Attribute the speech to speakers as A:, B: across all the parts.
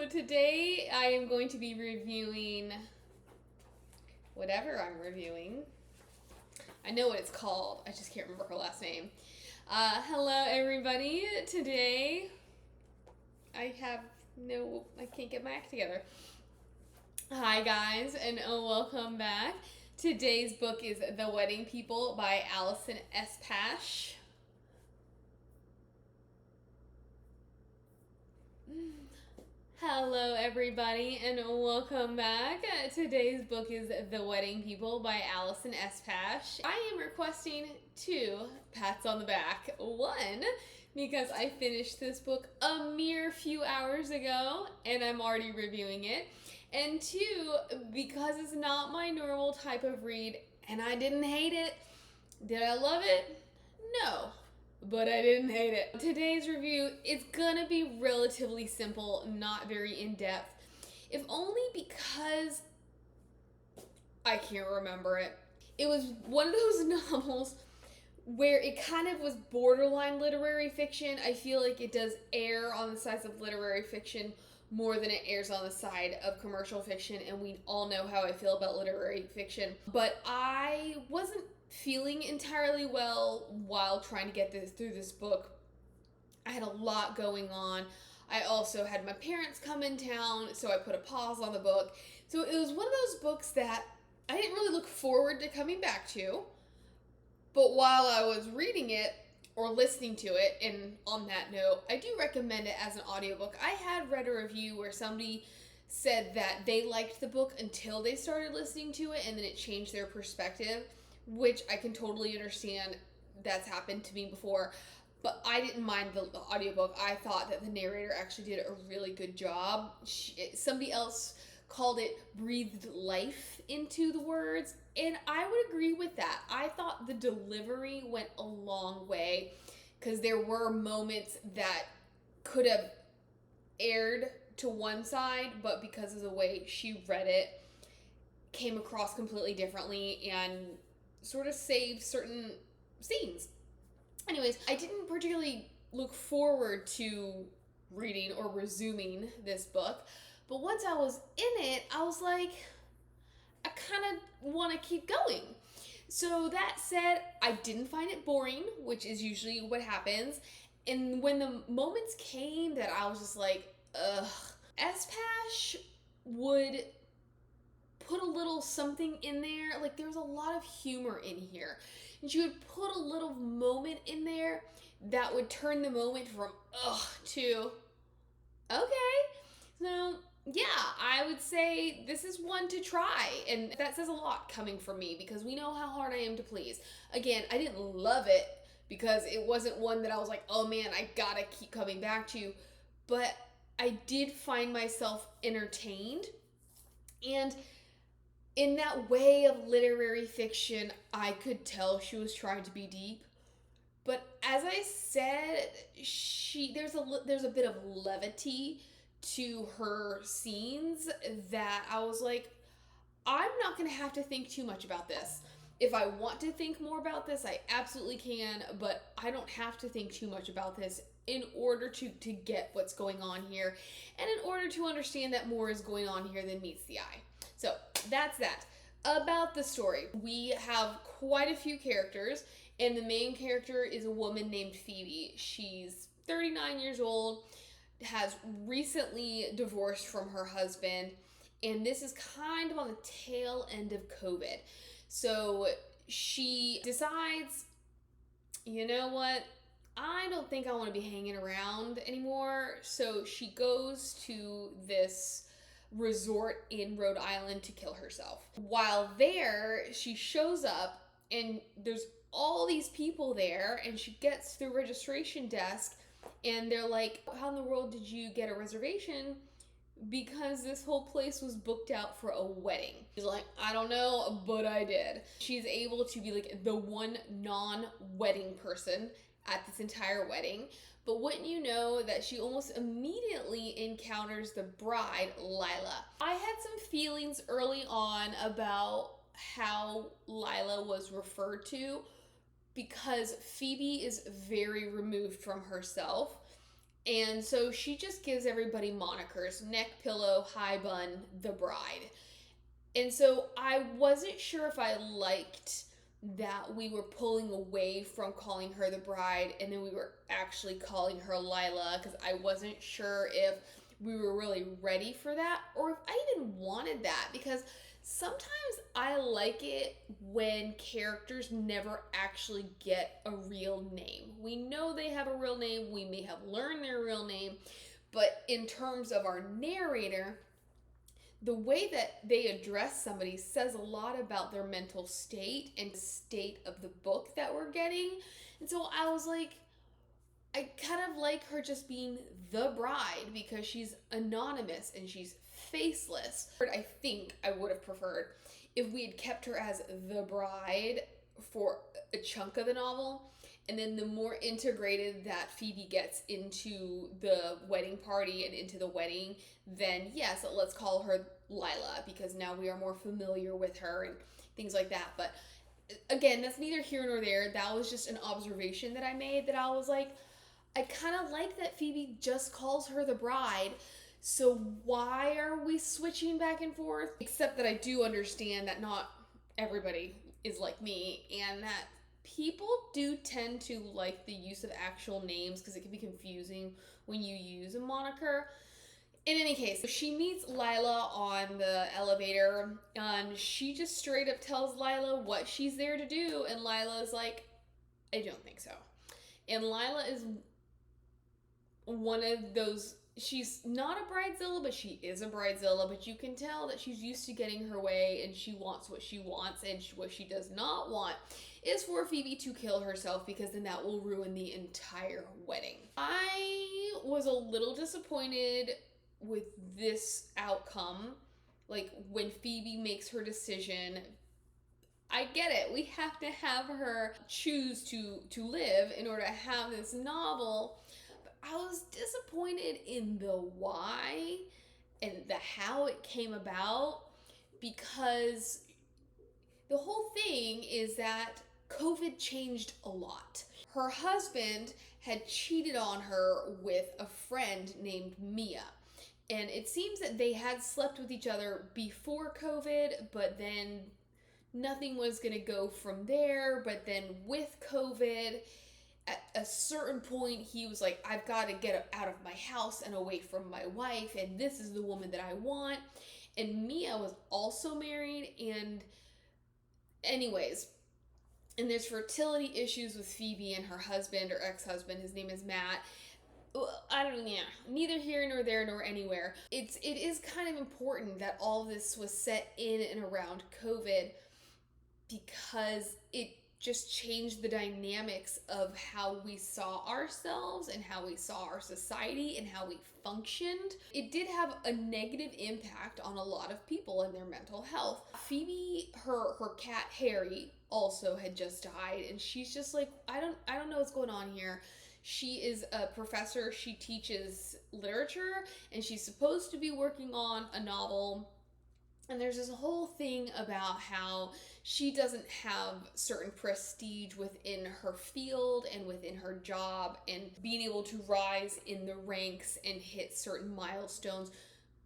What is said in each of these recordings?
A: So today I am going to be reviewing whatever I'm reviewing. I know what it's called, I just can't remember her last name. Hello everybody. Today I can't get my act together. Hi guys, and welcome back. Today's book is The Wedding People by Alison Espach. Hello everybody and welcome back. Today's book is The Wedding People by Alison Espach. I am requesting 2 pats on the back. 1, because I finished this book a mere few hours ago and I'm already reviewing it. And 2, because it's not my normal type of read and I didn't hate it. Did I love it? No. But I didn't hate it. Today's review is gonna be relatively simple, not very in-depth, if only because I can't remember it. It was one of those novels where it kind of was borderline literary fiction. I feel like it does err on the sides of literary fiction more than it errs on the side of commercial fiction, and we all know how I feel about literary fiction. But I wasn't feeling entirely well while trying to get through this book. I had a lot going on. I also had my parents come in town, so I put a pause on the book. So it was one of those books that I didn't really look forward to coming back to. But while I was reading it or listening to it, and on that note, I do recommend it as an audiobook. I had read a review where somebody said that they liked the book until they started listening to it, and then it changed their perspective, which I can totally understand. That's happened to me before, but I didn't mind the audiobook. I thought that the narrator actually did a really good job. Somebody else called it breathed life into the words, and I would agree with that. I thought the delivery went a long way, because there were moments that could have aired to one side, but because of the way she read it, came across completely differently and sort of saved certain scenes. Anyways, I didn't particularly look forward to reading or resuming this book, but once I was in it, I was like, I kind of want to keep going. So that said, I didn't find it boring, which is usually what happens. And when the moments came that I was just like, ugh, Espach would put a little something in there. Like, there was a lot of humor in here, and she would put a little moment in there that would turn the moment from ugh to okay. So yeah, I would say this is one to try, and that says a lot coming from me, because we know how hard I am to please. Again, I didn't love it because it wasn't one that I was like, oh man, I gotta keep coming back to, but I did find myself entertained. And in that way of literary fiction, I could tell she was trying to be deep. But as I said, there's a bit of levity to her scenes that I was like, I'm not going to have to think too much about this. If I want to think more about this, I absolutely can, but I don't have to think too much about this in order to get what's going on here, and in order to understand that more is going on here than meets the eye. So that's that. About the story, we have quite a few characters, and the main character is a woman named Phoebe. She's 39 years old, has recently divorced from her husband, and this is kind of on the tail end of COVID. So she decides, you know what? I don't think I want to be hanging around anymore. So she goes to this resort in Rhode Island to kill herself. While there, she shows up and there's all these people there, and she gets to the registration desk and they're like, how in the world did you get a reservation? Because this whole place was booked out for a wedding. She's like, I don't know, but I did. She's able to be like the one non-wedding person at this entire wedding. But wouldn't you know that she almost immediately encounters the bride, Lila. I had some feelings early on about how Lila was referred to, because Phoebe is very removed from herself. And so she just gives everybody monikers: neck pillow, high bun, the bride. And so I wasn't sure if I liked that we were pulling away from calling her the bride and then we were actually calling her Lila, because I wasn't sure if we were really ready for that or if I even wanted that, because sometimes I like it when characters never actually get a real name. We know they have a real name, we may have learned their real name, but in terms of our narrator, the way that they address somebody says a lot about their mental state and the state of the book that we're getting. And so I was like, I kind of like her just being the bride because she's anonymous and she's faceless. I think I would have preferred if we had kept her as the bride for a chunk of the novel, and then the more integrated that Phoebe gets into the wedding party and into the wedding, then yes, let's call her Lila because now we are more familiar with her and things like that. But again, that's neither here nor there. That was just an observation that I made, that I was like, I kind of like that Phoebe just calls her the bride. So why are we switching back and forth? Except that I do understand that not everybody is like me, and that people do tend to like the use of actual names because it can be confusing when you use a moniker. In any case, she meets Lila on the elevator, and she just straight up tells Lila what she's there to do, and Lila's like, I don't think so. And Lila is one of those, she's not a bridezilla, but she is a bridezilla, but you can tell that she's used to getting her way and she wants what she wants, and what she does not want is for Phoebe to kill herself, because then that will ruin the entire wedding. I was a little disappointed with this outcome. Like, when Phoebe makes her decision, I get it. We have to have her choose to live in order to have this novel. But I was disappointed in the why and the how it came about, because the whole thing is that COVID changed a lot. Her husband had cheated on her with a friend named Mia. And it seems that they had slept with each other before COVID, but then nothing was going to go from there. But then with COVID, at a certain point, he was like, I've got to get out of my house and away from my wife, and this is the woman that I want. And Mia was also married, and anyways, and there's fertility issues with Phoebe and her husband or ex-husband. His name is Matt. I don't know, neither here nor there nor anywhere. It is kind of important that all of this was set in and around COVID, because it just changed the dynamics of how we saw ourselves and how we saw our society and how we functioned. It did have a negative impact on a lot of people and their mental health. Phoebe, her cat Harry also had just died, and she's just like, I don't know what's going on here. She is a professor, she teaches literature, and she's supposed to be working on a novel. And there's this whole thing about how she doesn't have certain prestige within her field and within her job, and being able to rise in the ranks and hit certain milestones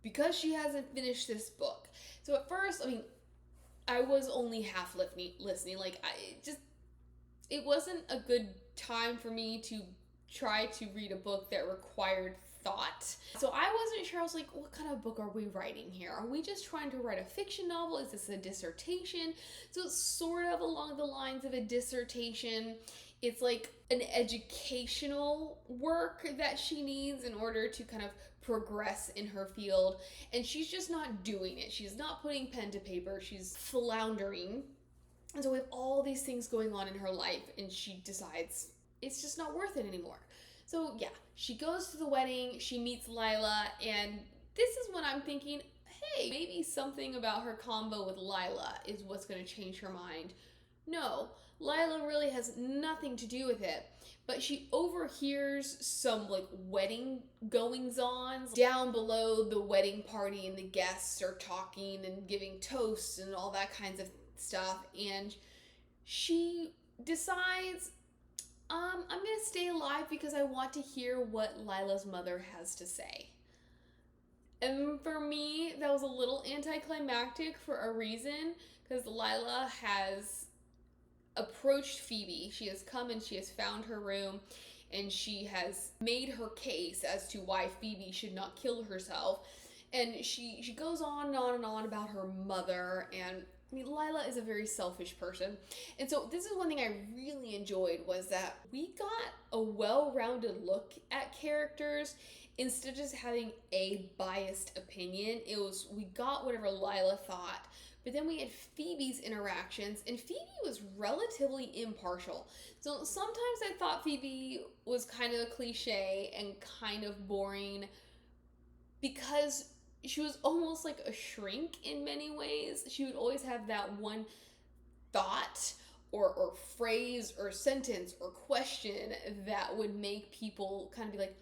A: because she hasn't finished this book. So at first, I mean, I was only half listening. Like, it wasn't a good time for me to try to read a book that required thought. So I wasn't sure. I was like, what kind of book are we writing here? Are we just trying to write a fiction novel? Is this a dissertation? So it's sort of along the lines of a dissertation. It's like an educational work that she needs in order to kind of progress in her field. And she's just not doing it. She's not putting pen to paper. She's floundering. And so we have all these things going on in her life, and she decides it's just not worth it anymore. So yeah, she goes to the wedding, she meets Lila, and this is when I'm thinking, hey, maybe something about her combo with Lila is what's going to change her mind. No, Lila really has nothing to do with it, but she overhears some like wedding goings-on down below the wedding party, and the guests are talking and giving toasts and all that kinds of stuff, and she decides, I'm gonna stay alive because I want to hear what Lila's mother has to say. And for me, that was a little anticlimactic for a reason, because Lila has approached Phoebe. She has come and she has found her room, and she has made her case as to why Phoebe should not kill herself. And she goes on and on and on about her mother, and I mean, Lila is a very selfish person. And so this is one thing I really enjoyed, was that we got a well-rounded look at characters instead of just having a biased opinion. We got whatever Lila thought, but then we had Phoebe's interactions, and Phoebe was relatively impartial. So sometimes I thought Phoebe was kind of a cliche and kind of boring because she was almost like a shrink in many ways. She would always have that one thought or phrase or sentence or question that would make people kind of be like,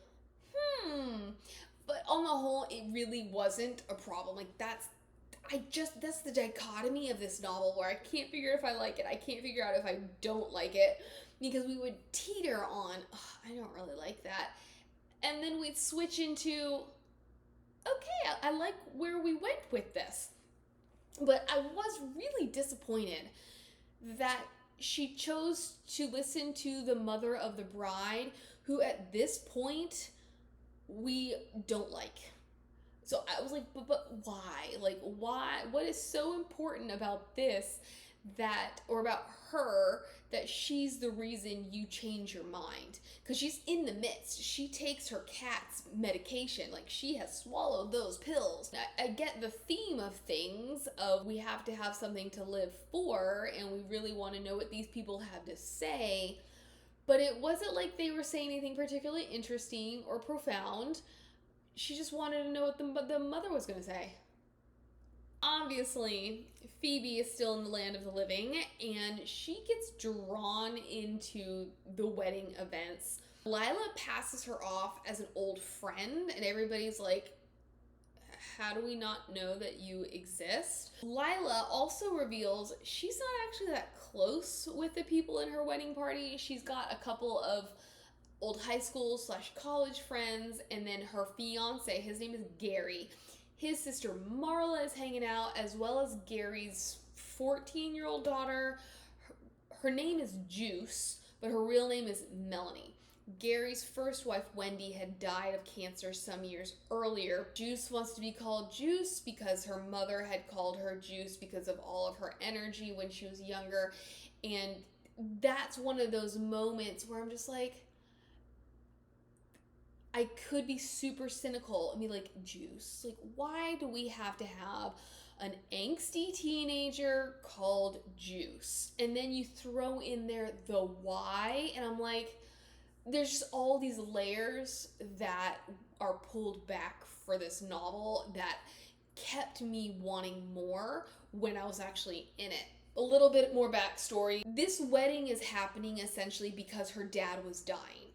A: But on the whole, it really wasn't a problem. Like, that's the dichotomy of this novel, where I can't figure if I like it. I can't figure out if I don't like it, because we would teeter on, I don't really like that. And then we'd switch into, okay, I like where we went with this. But I was really disappointed that she chose to listen to the mother of the bride, who at this point we don't like. So I was like, but why? Like, why? What is so important about this or about her, that she's the reason you change your mind? Because she's in the midst. She takes her cat's medication. Like, she has swallowed those pills. I get the theme of things, of we have to have something to live for, and we really want to know what these people have to say. But it wasn't like they were saying anything particularly interesting or profound. She just wanted to know what the mother was going to say. Obviously, Phoebe is still in the land of the living, and she gets drawn into the wedding events. Lila passes her off as an old friend, and everybody's like, how do we not know that you exist? Lila also reveals she's not actually that close with the people in her wedding party. She's got a couple of old high school / college friends, and then her fiance, his name is Gary. His sister Marla is hanging out, as well as Gary's 14-year-old daughter. Her name is Juice, but her real name is Melanie. Gary's first wife, Wendy, had died of cancer some years earlier. Juice wants to be called Juice because her mother had called her Juice because of all of her energy when she was younger. And that's one of those moments where I'm just like, I could be super cynical and be like, Juice, like, why do we have to have an angsty teenager called Juice? And then you throw in there the why, and I'm like, there's just all these layers that are pulled back for this novel that kept me wanting more when I was actually in it. A little bit more backstory. This wedding is happening essentially because her dad was dying,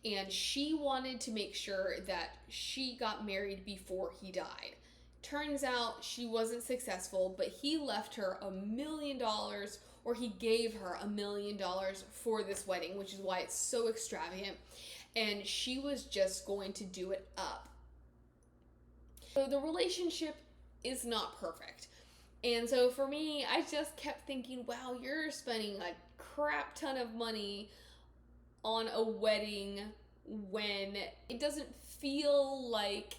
A: and she wanted to make sure that she got married before he died. Turns out she wasn't successful, but he left her $1 million, or he gave her $1 million for this wedding, which is why it's so extravagant. And she was just going to do it up. So the relationship is not perfect. And so for me, I just kept thinking, wow, you're spending a crap ton of money on a wedding when it doesn't feel like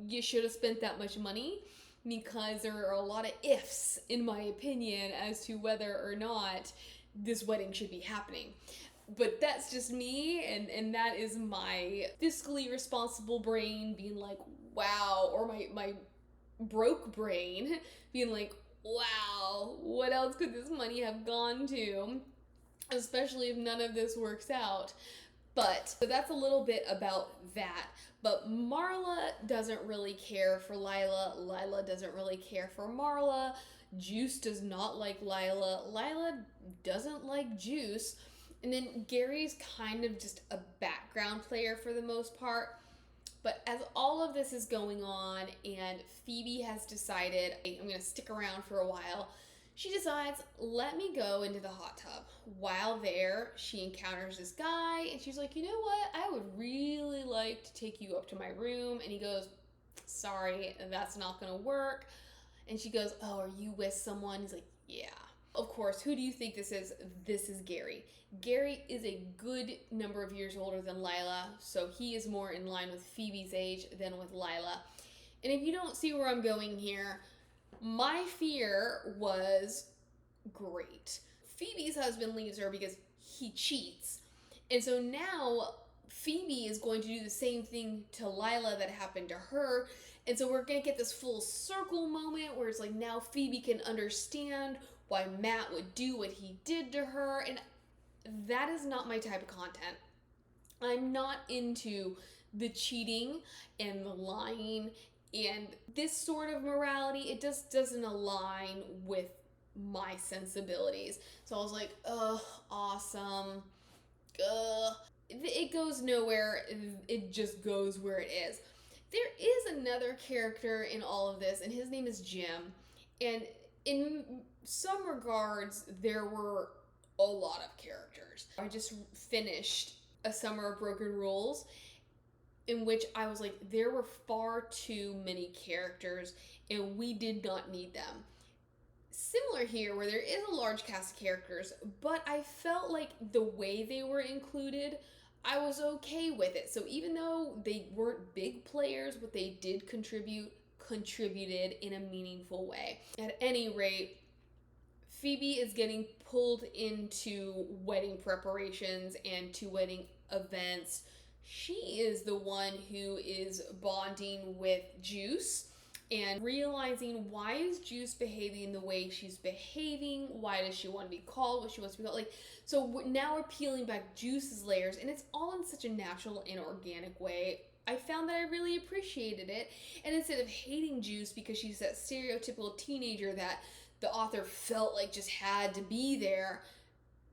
A: you should have spent that much money, because there are a lot of ifs, in my opinion, as to whether or not this wedding should be happening. But that's just me, and that is my fiscally responsible brain being like, wow, or my broke brain being like, wow, what else could this money have gone to? Especially if none of this works out. But so that's a little bit about that. But Marla doesn't really care for Lila. Lila doesn't really care for Marla. Juice does not like Lila. Lila doesn't like Juice. And then Gary's kind of just a background player for the most part. But as all of this is going on and Phoebe has decided, I'm going to stick around for a while, She decides, let me go into the hot tub. While there, she encounters this guy, and she's like, you know what? I would really like to take you up to my room. And he goes, sorry, that's not gonna work. And she goes, oh, are you with someone? He's like, yeah. Of course, who do you think this is? This is Gary. Gary is a good number of years older than Lila, so he is more in line with Phoebe's age than with Lila. And if you don't see where I'm going here, my fear was great. Phoebe's husband leaves her because he cheats. And so now Phoebe is going to do the same thing to Lila that happened to her. And so we're going to get this full circle moment where it's like now Phoebe can understand why Matt would do what he did to her. And that is not my type of content. I'm not into the cheating and the lying and this sort of morality. It just doesn't align with my sensibilities. So I was like, ugh, awesome. Ugh. It goes nowhere. It just goes where it is. There is another character in all of this, and his name is Jim. And in some regards, there were a lot of characters. I just finished A Summer of Broken Rules, in which I was like, there were far too many characters, and we did not need them. Similar here, where there is a large cast of characters, but I felt like the way they were included, I was okay with it. So even though they weren't big players, what they did contributed in a meaningful way. At any rate, Phoebe is getting pulled into wedding preparations and to wedding events. She is the one who is bonding with Juice and realizing, why is Juice behaving the way she's behaving? Why does she want to be called what she wants to be called? Like, so now we're peeling back Juice's layers, and it's all in such a natural and organic way. I found that I really appreciated it. And instead of hating Juice because she's that stereotypical teenager that the author felt like just had to be there,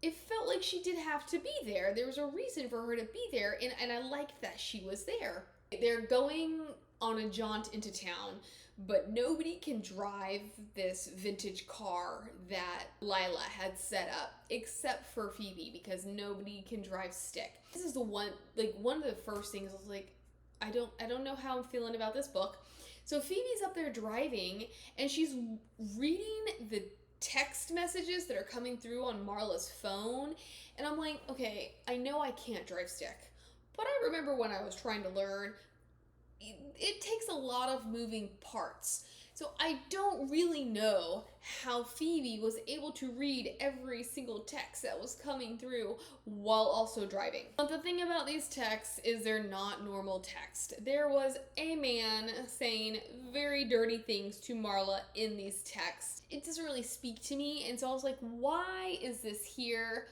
A: it felt like she did have to be there. There was a reason for her to be there, and I liked that she was there. They're going on a jaunt into town, but nobody can drive this vintage car that Lila had set up except for Phoebe, because nobody can drive stick. This is the one of the first things I was like, I don't know how I'm feeling about this book. So Phoebe's up there driving, and she's reading the text messages that are coming through on Marla's phone, and I'm like, okay, I know I can't drive stick, but I remember when I was trying to learn, it takes a lot of moving parts. So I don't really know how Phoebe was able to read every single text that was coming through while also driving. But the thing about these texts is they're not normal text. There was a man saying very dirty things to Marla in these texts. It doesn't really speak to me, and so I was like, why is this here?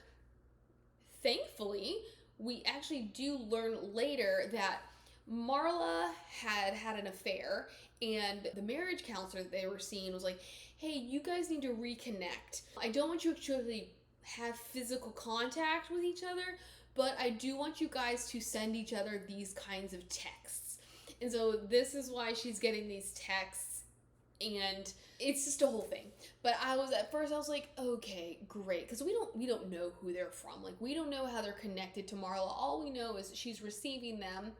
A: Thankfully, we actually do learn later that Marla had an affair, and the marriage counselor that they were seeing was like, hey, you guys need to reconnect. I don't want you to actually have physical contact with each other, but I do want you guys to send each other these kinds of texts. And so this is why she's getting these texts, and it's just a whole thing. But at first I was like, okay, great, because we don't know who they're from. Like, we don't know how they're connected to Marla. All we know is she's receiving them,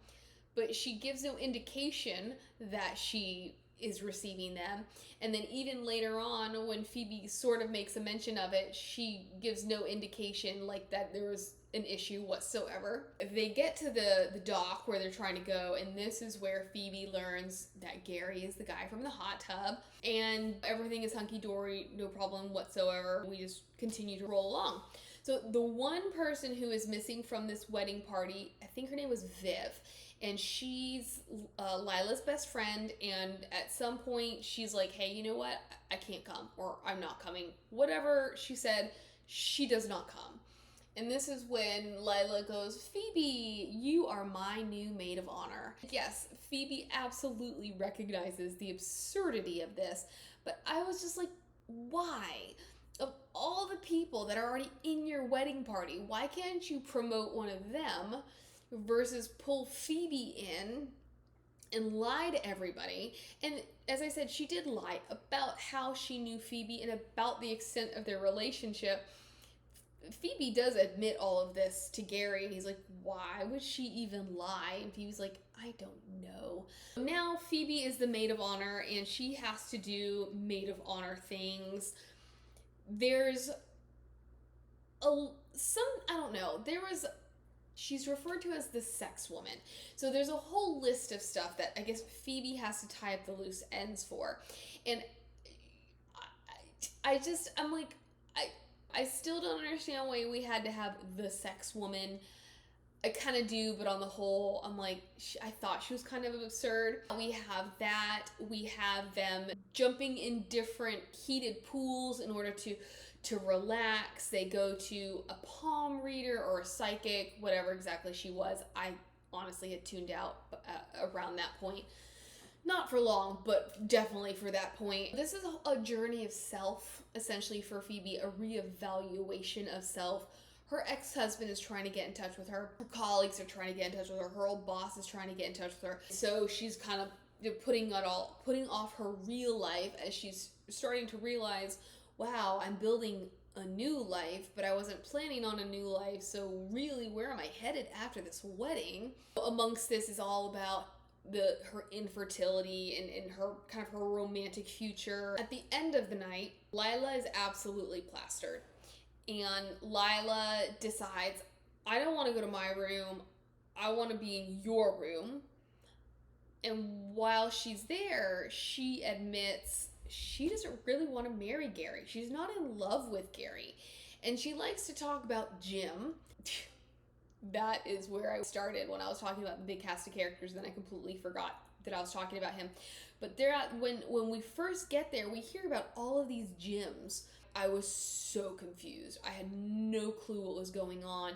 A: but she gives no indication that she is receiving them. And then even later on, when Phoebe sort of makes a mention of it, she gives no indication like that there was an issue whatsoever. They get to the dock where they're trying to go, and this is where Phoebe learns that Gary is the guy from the hot tub, and everything is hunky-dory, no problem whatsoever. We just continue to roll along. So the one person who is missing from this wedding party, I think her name was Viv, and she's Lila's best friend, and at some point she's like, hey, you know what? I can't come, or I'm not coming. Whatever she said, she does not come. And this is when Lila goes, Phoebe, you are my new maid of honor. Yes, Phoebe absolutely recognizes the absurdity of this, but I was just like, why? Of all the people that are already in your wedding party, why can't you promote one of them versus pull Phoebe in and lie to everybody. And as I said, she did lie about how she knew Phoebe and about the extent of their relationship. Phoebe does admit all of this to Gary, and he's like, why would she even lie? And Phoebe's like, I don't know. Now Phoebe is the maid of honor, and she has to do maid of honor things. There's she's referred to as the sex woman. So there's a whole list of stuff that I guess Phoebe has to tie up the loose ends for. And I'm like, I still don't understand why we had to have the sex woman. I kind of do, but on the whole, I'm like, I thought she was kind of absurd. We have that. We have them jumping in different heated pools in order to relax. They go to a palm reader or a psychic, whatever exactly she was. I honestly had tuned out around that point. Not for long, but definitely for that point. This is a journey of self, essentially, for Phoebe, a reevaluation of self. Her ex-husband is trying to get in touch with her. Her colleagues are trying to get in touch with her. Her old boss is trying to get in touch with her. So she's kind of putting off her real life as she's starting to realize, wow, I'm building a new life, but I wasn't planning on a new life. So really, where am I headed after this wedding? Amongst this is all about her infertility and her kind of her romantic future. At the end of the night, Lila is absolutely plastered. And Lila decides, I don't want to go to my room. I want to be in your room. And while she's there, she admits she doesn't really want to marry Gary. She's not in love with Gary. And she likes to talk about Jim. That is where I started when I was talking about the big cast of characters. Then I completely forgot that I was talking about him. But when we first get there, we hear about all of these Jims. I was so confused. I had no clue what was going on.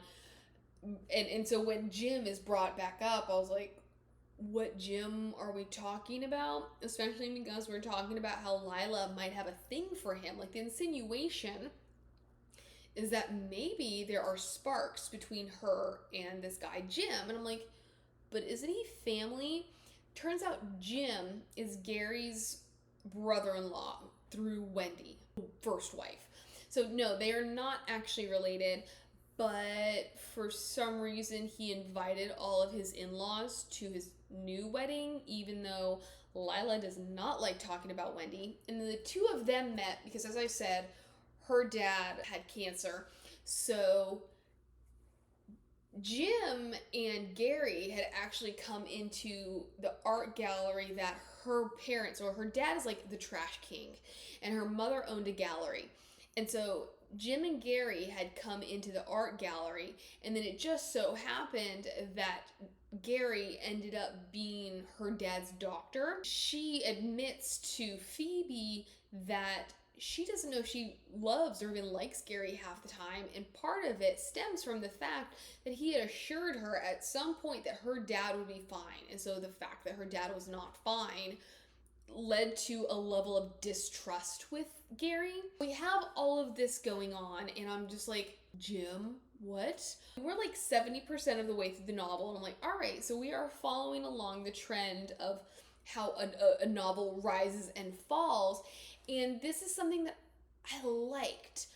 A: And so when Jim is brought back up, I was like, what Jim are we talking about? Especially because we're talking about how Lila might have a thing for him. Like, the insinuation is that maybe there are sparks between her and this guy, Jim. And I'm like, but isn't he family? Turns out Jim is Gary's brother-in-law through Wendy, first wife. So no, they are not actually related, but for some reason he invited all of his in-laws to his new wedding, even though Lila does not like talking about Wendy. And then the two of them met because, as I said, her dad had cancer. So Jim and Gary had actually come into the art gallery that her parents, or her dad is like the trash king, and her mother owned a gallery. And so Jim and Gary had come into the art gallery, and then it just so happened that Gary ended up being her dad's doctor. She admits to Phoebe that she doesn't know if she loves or even likes Gary half the time, and part of it stems from the fact that he had assured her at some point that her dad would be fine, and so the fact that her dad was not fine led to a level of distrust with Gary. We have all of this going on, and I'm just like, Jim, what? We're like 70% of the way through the novel, and I'm like, all right, so we are following along the trend of how a novel rises and falls. And this is something that I liked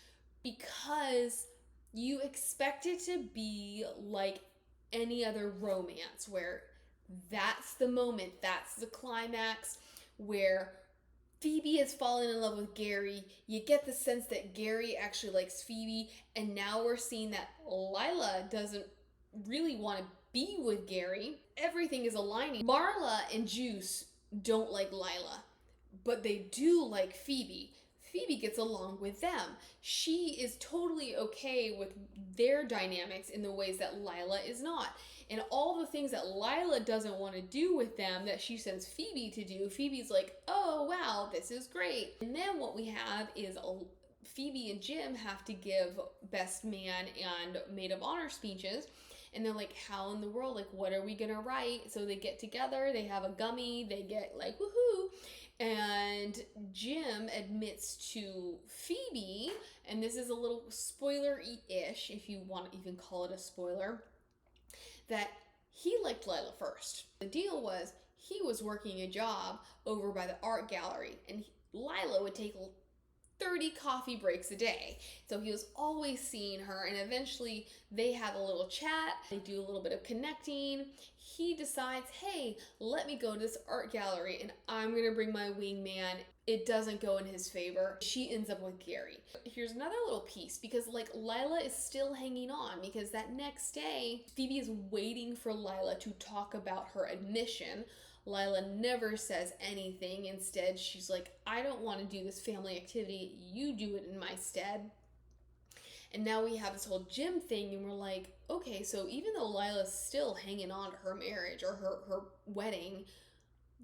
A: because you expect it to be like any other romance where that's the moment, that's the climax, where Phoebe has fallen in love with Gary. You get the sense that Gary actually likes Phoebe, and now we're seeing that Lila doesn't really want to be with Gary. Everything is aligning. Marla and Juice don't like Lila, but they do like Phoebe. Phoebe gets along with them. She is totally okay with their dynamics in the ways that Lila is not. And all the things that Lila doesn't want to do with them that she sends Phoebe to do, Phoebe's like, oh wow, this is great. And then what we have is Phoebe and Jim have to give best man and maid of honor speeches. And they're like, how in the world, like, what are we gonna write? So they get together, they have a gummy, they get like, woohoo. And Jim admits to Phoebe, and this is a little spoiler-ish, if you want to even call it a spoiler, that he liked Lila first. The deal was, he was working a job over by the art gallery, and Lila would take 30 coffee breaks a day. So he was always seeing her, and eventually they have a little chat. They do a little bit of connecting. He decides, hey, let me go to this art gallery and I'm gonna bring my wingman. It doesn't go in his favor. She ends up with Gary. Here's another little piece, because like Lila is still hanging on, because that next day, Phoebe is waiting for Lila to talk about her admission. Lila never says anything. Instead, she's like, I don't want to do this family activity. You do it in my stead. And now we have this whole Jim thing, and we're like, okay, so even though Lila's still hanging on to her marriage or her wedding,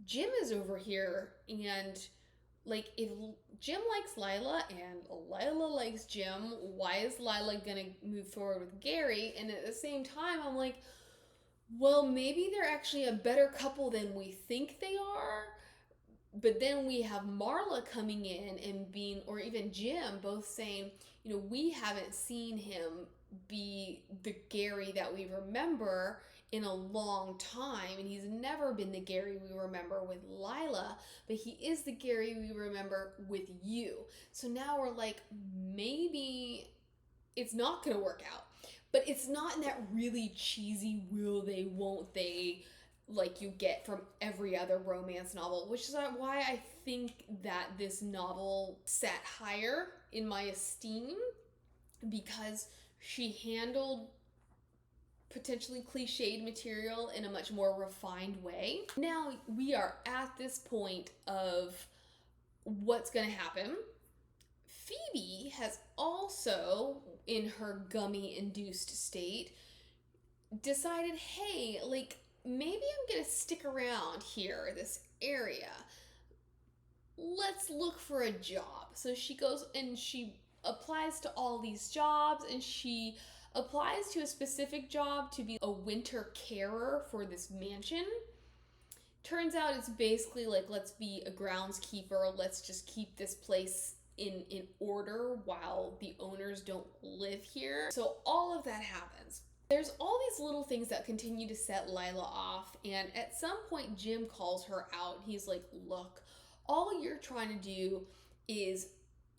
A: Jim is over here, and like, if Jim likes Lila and Lila likes Jim, why is Lila gonna move forward with Gary? And at the same time, I'm like, well, maybe they're actually a better couple than we think they are. But then we have Marla coming in and being, or even Jim, both saying, you know, we haven't seen him be the Gary that we remember in a long time, and he's never been the Gary we remember with Lila, but he is the Gary we remember with you. So now we're like, maybe it's not gonna work out. But it's not in that really cheesy will they, won't they, like you get from every other romance novel, which is why I think that this novel sat higher in my esteem, because she handled potentially cliched material in a much more refined way. Now we are at this point of what's going to happen. Phoebe has also, in her gummy-induced state, decided, hey, like, maybe I'm gonna stick around here, this area. Let's look for a job. So she goes and she applies to all these jobs, and she applies to a specific job to be a winter carer for this mansion. Turns out it's basically like, let's be a groundskeeper, let's just keep this place in order while the owners don't live here. So all of that happens. There's all these little things that continue to set Lila off, and at some point Jim calls her out. He's like, look, all you're trying to do is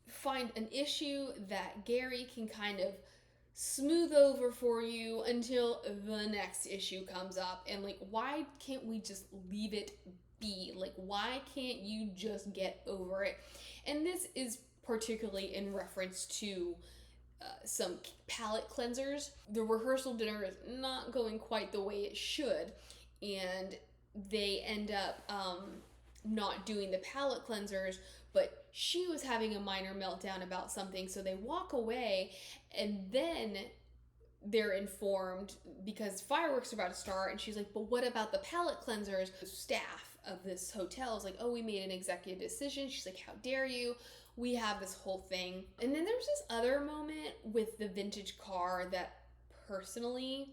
A: find an issue that Gary can kind of smooth over for you until the next issue comes up. And like, why can't we just leave it be? Like, why can't you just get over it? And this is particularly in reference to some palette cleansers. The rehearsal dinner is not going quite the way it should, and they end up not doing the palette cleansers, but she was having a minor meltdown about something, so they walk away, and then they're informed because fireworks are about to start, and she's like, but what about the palette cleansers? The staff of this hotel is like, oh, we made an executive decision. She's like, how dare you? We have this whole thing. And then there's this other moment with the vintage car that personally,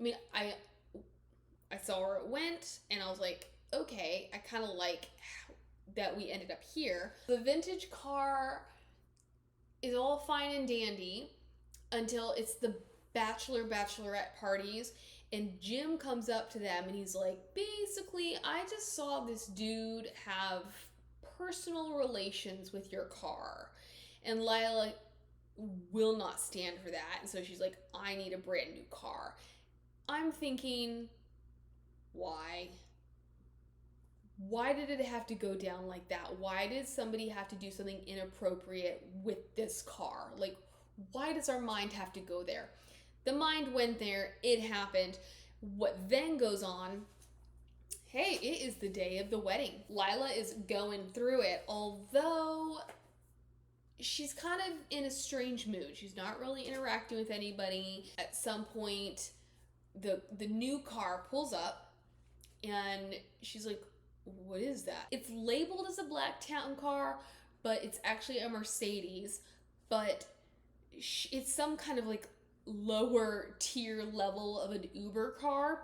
A: I mean, I saw where it went, and I was like, okay, I kind of like that we ended up here. The vintage car is all fine and dandy until it's the bachelorette parties, and Jim comes up to them and he's like, basically, I just saw this dude have personal relations with your car, and Lila will not stand for that, and so she's like, I need a brand new car. I'm thinking, why did it have to go down like that? Why did somebody have to do something inappropriate with this car? Like, why does our mind have to go there? The mind went there, it happened. What then goes on, hey, it is the day of the wedding. Lila is going through it, although she's kind of in a strange mood. She's not really interacting with anybody. At some point, the new car pulls up, and she's like, what is that? It's labeled as a black town car, but it's actually a Mercedes, but it's some kind of like lower tier level of an Uber car.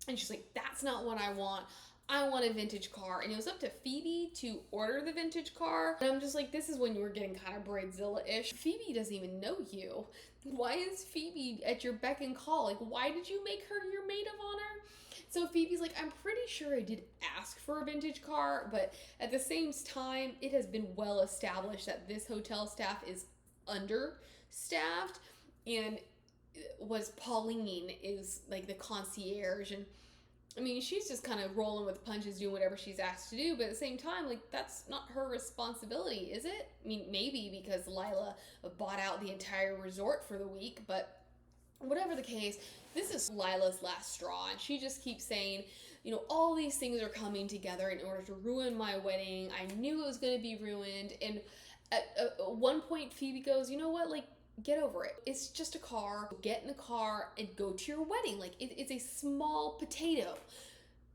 A: And she's like, that's not what I want. I want a vintage car. And it was up to Phoebe to order the vintage car. And I'm just like, this is when you were getting kind of Bridezilla-ish. Phoebe doesn't even know you. Why is Phoebe at your beck and call? Like, why did you make her your maid of honor? So Phoebe's like, I'm pretty sure I did ask for a vintage car, but at the same time, it has been well established that this hotel staff is understaffed, and was Pauline is like the concierge, and I mean, she's just kind of rolling with the punches, doing whatever she's asked to do, but at the same time, like, that's not her responsibility, is it? I mean, maybe because Lila bought out the entire resort for the week, but whatever the case, this is Lila's last straw, and she just keeps saying, you know, all these things are coming together in order to ruin my wedding. I knew it was going to be ruined, and at one point, Phoebe goes, you know what, like, get over it. It's just a car. Get in the car and go to your wedding. Like, it's a small potato.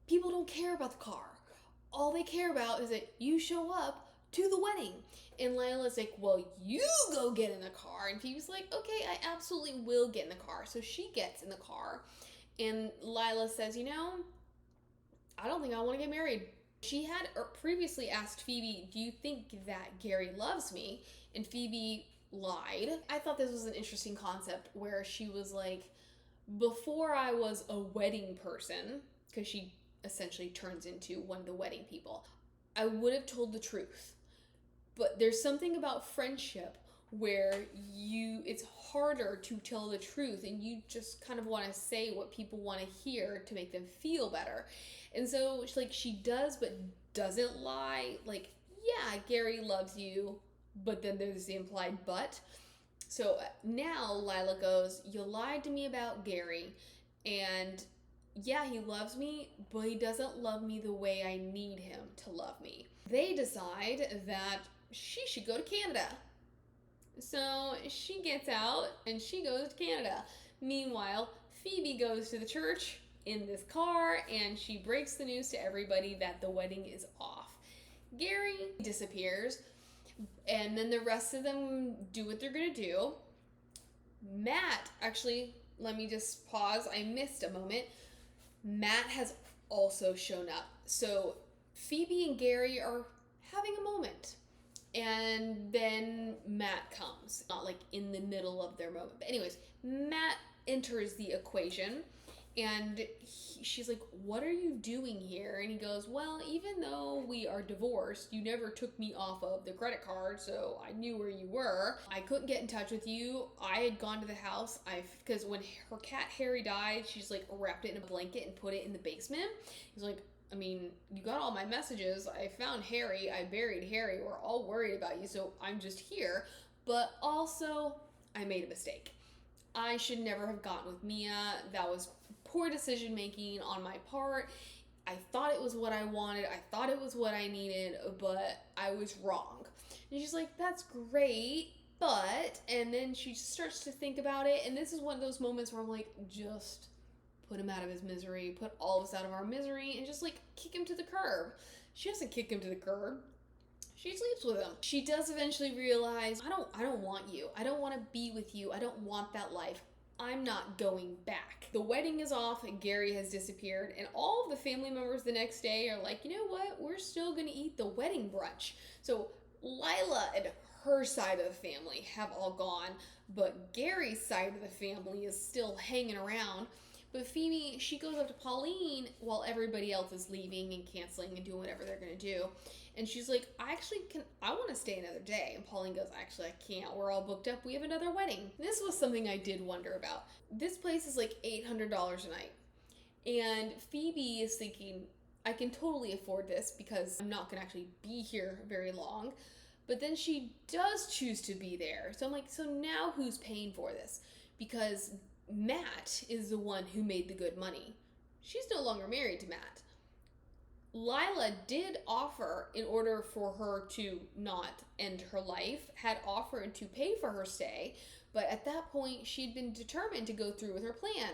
A: People don't care about the car. All they care about is that you show up to the wedding. And Lila's like, well, you go get in the car. And Phoebe's like, okay, I absolutely will get in the car. So she gets in the car. And Lila says, you know, I don't think I want to get married. She had previously asked Phoebe, do you think that Gary loves me? And Phoebe lied. I thought this was an interesting concept where she was like, before I was a wedding person, because she essentially turns into one of the wedding people, I would have told the truth. But there's something about friendship where it's harder to tell the truth, and you just kind of want to say what people want to hear to make them feel better. And so like she does but doesn't lie. Like, yeah, Gary loves you, but then there's the implied but. So now Lila goes, you lied to me about Gary, and yeah, he loves me, but he doesn't love me the way I need him to love me. They decide that she should go to Canada. So she gets out and she goes to Canada. Meanwhile, Phoebe goes to the church in this car, and she breaks the news to everybody that the wedding is off. Gary disappears, and then the rest of them do what they're gonna do. Matt, actually, let me just pause. I missed a moment. Matt has also shown up. So Phoebe and Gary are having a moment, and then Matt comes. Not like in the middle of their moment. But anyways, Matt enters the equation, and she's like, what are you doing here? And he goes, well, even though we are divorced, you never took me off of the credit card, so I knew where you were. I couldn't get in touch with you. I had gone to the house, because when her cat Harry died, she's like wrapped it in a blanket and put it in the basement. He's like, I mean, you got all my messages. I found Harry. I buried Harry. We're all worried about you, so I'm just here. But also, I made a mistake. I should never have gotten with Mia. That was poor decision making on my part. I thought it was what I wanted. I thought it was what I needed, but I was wrong. And she's like, that's great, but, and then she starts to think about it, and this is one of those moments where I'm like, just put him out of his misery, put all of us out of our misery, and just like kick him to the curb. She doesn't kick him to the curb. She sleeps with him. She does eventually realize, I don't want you. I don't want to be with you. I don't want that life. I'm not going back. The wedding is off, and Gary has disappeared, and all of the family members the next day are like, you know what? We're still gonna eat the wedding brunch. So Lila and her side of the family have all gone, but Gary's side of the family is still hanging around. But Phoebe, she goes up to Pauline while everybody else is leaving and canceling and doing whatever they're gonna do. And she's like, I want to stay another day. And Pauline goes, actually, I can't. We're all booked up. We have another wedding. This was something I did wonder about. This place is like $800 a night. And Phoebe is thinking, I can totally afford this because I'm not going to actually be here very long. But then she does choose to be there. So I'm like, so now who's paying for this? Because Matt is the one who made the good money. She's no longer married to Matt. Lila did offer, in order for her to not end her life, had offered to pay for her stay, but at that point she'd been determined to go through with her plan.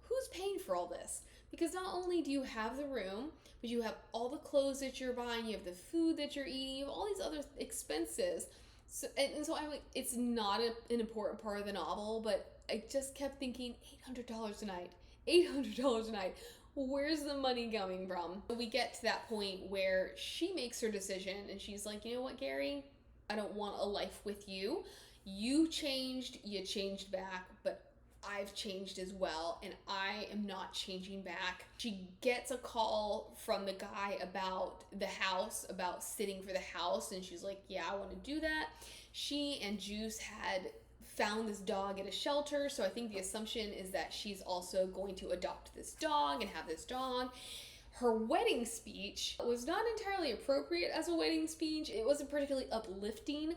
A: Who's paying for all this? Because not only do you have the room, but you have all the clothes that you're buying, you have the food that you're eating, you have all these other expenses. So I'm like, it's not an important part of the novel, but I just kept thinking, $800 a night, $800 a night. Where's the money coming from? We get to that point where she makes her decision and she's like, you know what, Gary? I don't want a life with you. You changed back, but I've changed as well, and I am not changing back. She gets a call from the guy about the house, about sitting for the house, and she's like, yeah, I want to do that. She and Juice had found this dog at a shelter, so I think the assumption is that she's also going to adopt this dog and have this dog. Her wedding speech was not entirely appropriate as a wedding speech. It wasn't particularly uplifting,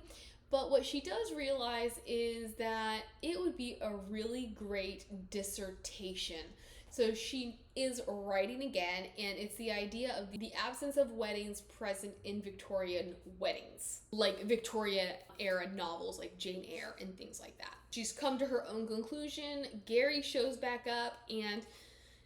A: but what she does realize is that it would be a really great dissertation. So she is writing again, and it's the idea of the absence of weddings present in Victorian weddings, like Victorian era novels like Jane Eyre and things like that. She's come to her own conclusion. Gary shows back up, and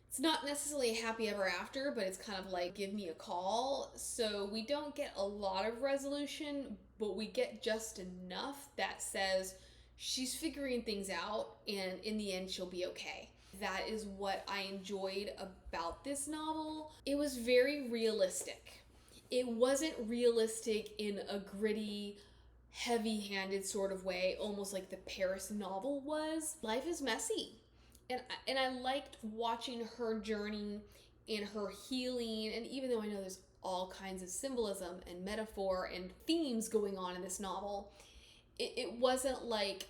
A: it's not necessarily a happy ever after, but it's kind of like, give me a call. So we don't get a lot of resolution, but we get just enough that says she's figuring things out, and in the end, she'll be okay. That is what I enjoyed about this novel. It was very realistic. It wasn't realistic in a gritty, heavy-handed sort of way, almost like the Paris novel was. Life is messy. And I liked watching her journey and her healing, and even though I know there's all kinds of symbolism and metaphor and themes going on in this novel, it wasn't like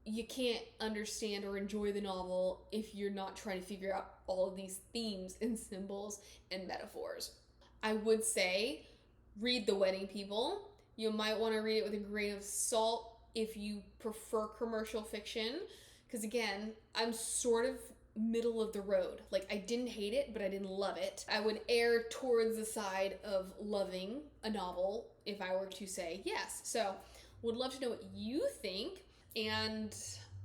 A: you can't understand or enjoy the novel if you're not trying to figure out all of these themes and symbols and metaphors. I would say read The Wedding People. You might want to read it with a grain of salt if you prefer commercial fiction, because again, I'm sort of middle of the road. Like, I didn't hate it, but I didn't love it. I would err towards the side of loving a novel if I were to say yes. So would love to know what you think. And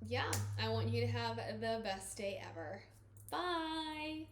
A: yeah, I want you to have the best day ever. Bye.